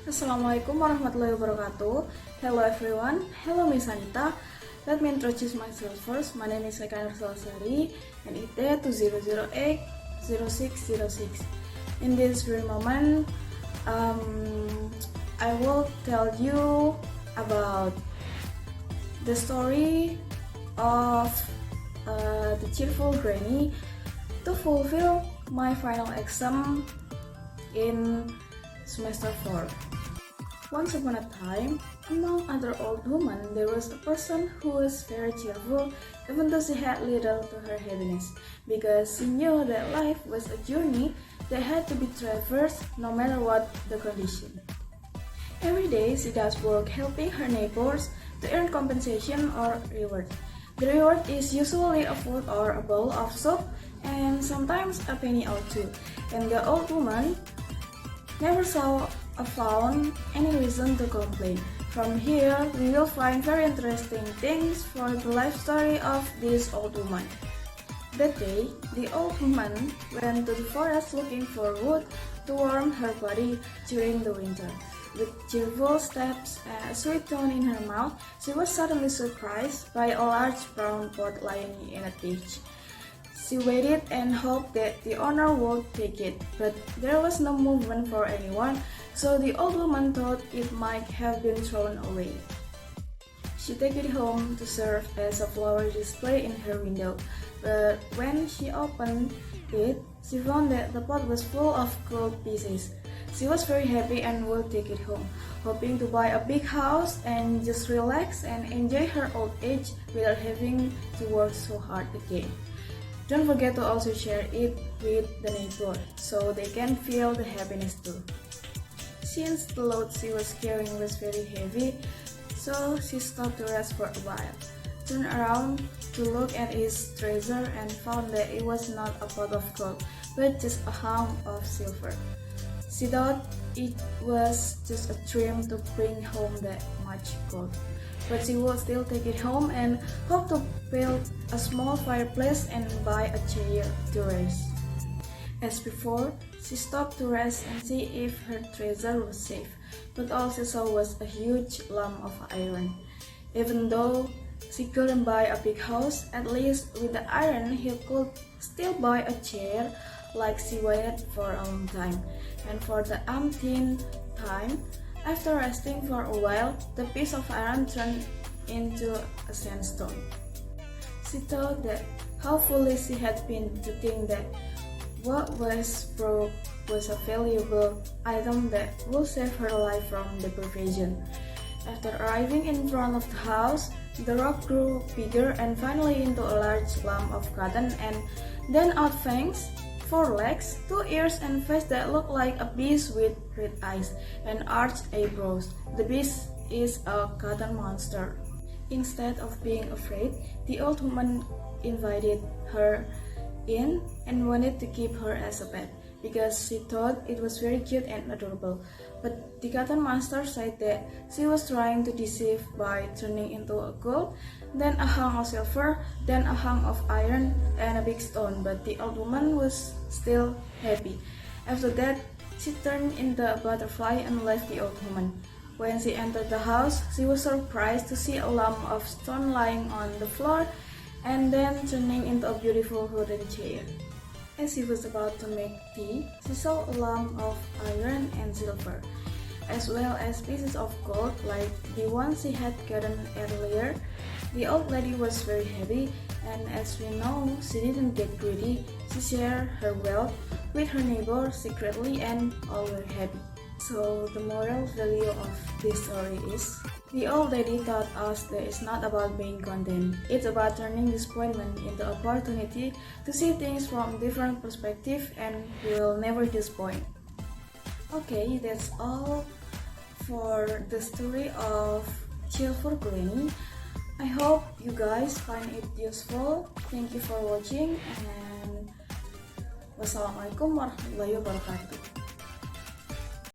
Assalamualaikum warahmatullahi wabarakatuh. Hello everyone. Hello Miss Anita. Let me introduce myself first. My name is Nurshella Sari and IT 2008-0606. In this very moment, I will tell you about the story of the Cheerfull Granny to fulfill my final exam in semester 4. Once upon a time, among other old women, there was a person who was very cheerful even though she had little to her happiness, because she knew that life was a journey that had to be traversed no matter what the condition. Every day, she does work helping her neighbors to earn compensation or reward. The reward is usually a food or a bowl of soup and sometimes a penny or two, and the old woman never found any reason to complain. From here, we will find very interesting things for the life story of this old woman. That day, the old woman went to the forest looking for wood to warm her body during the winter. With cheerful steps and a sweet tone in her mouth, she was suddenly surprised by a large brown pot lying in a ditch. She waited and hoped that the owner would take it, but there was no movement for anyone, so the old woman thought it might have been thrown away. She took it home to serve as a flower display in her window, but when she opened it, she found that the pot was full of gold pieces. She was very happy and would take it home, hoping to buy a big house and just relax and enjoy her old age without having to work so hard again. Don't forget to also share it with the neighbor so they can feel the happiness too. Since the load she was carrying was very heavy, so she stopped to rest for a while, turned around to look at his treasure and found that it was not a pot of gold, but just a hunk of silver. She thought it was just a dream to bring home that much gold, but she would still take it home and hope to build a small fireplace and buy a chair to rest. As before, she stopped to rest and see if her treasure was safe, but all she saw was a huge lump of iron. Even though she couldn't buy a big house, at least with the iron he could still buy a chair like she waited for a long time. And for the umpteenth time, after resting for a while, the piece of iron turned into a sandstone. She thought that how foolish she had been to think that what was broke was a valuable item that would save her life from deprivation. After arriving in front of the house, the rock grew bigger and finally into a large lump of cotton, and then out fangs, 4 legs, 2 ears and face that looked like a beast with red eyes and arched eyebrows. The beast is a cotton monster. Instead of being afraid, the old woman invited her in and wanted to keep her as a pet because she thought it was very cute and adorable. But the cotton monster said that she was trying to deceive by turning into a gold, then a hunk of silver, then a hunk of iron and a big stone, but the old woman was still happy. After that, she turned into a butterfly and left the old woman. When she entered the house, she was surprised to see a lump of stone lying on the floor and then turning into a beautiful wooden chair. As she was about to make tea, she saw a lump of iron and silver, as well as pieces of gold like the ones she had gotten earlier. The old lady was very happy, and as we know, she didn't get greedy. She shared her wealth with her neighbor secretly and all were happy. So the moral value of this story is, the old lady taught us that it's not about being content. It's about turning disappointment into opportunity to see things from different perspective, and we will never disappoint. Okay, that's all for the story of Cheerfull Granny. I hope you guys find it useful. Thank you for watching and wassalamualaikum warahmatullahi wabarakatuh.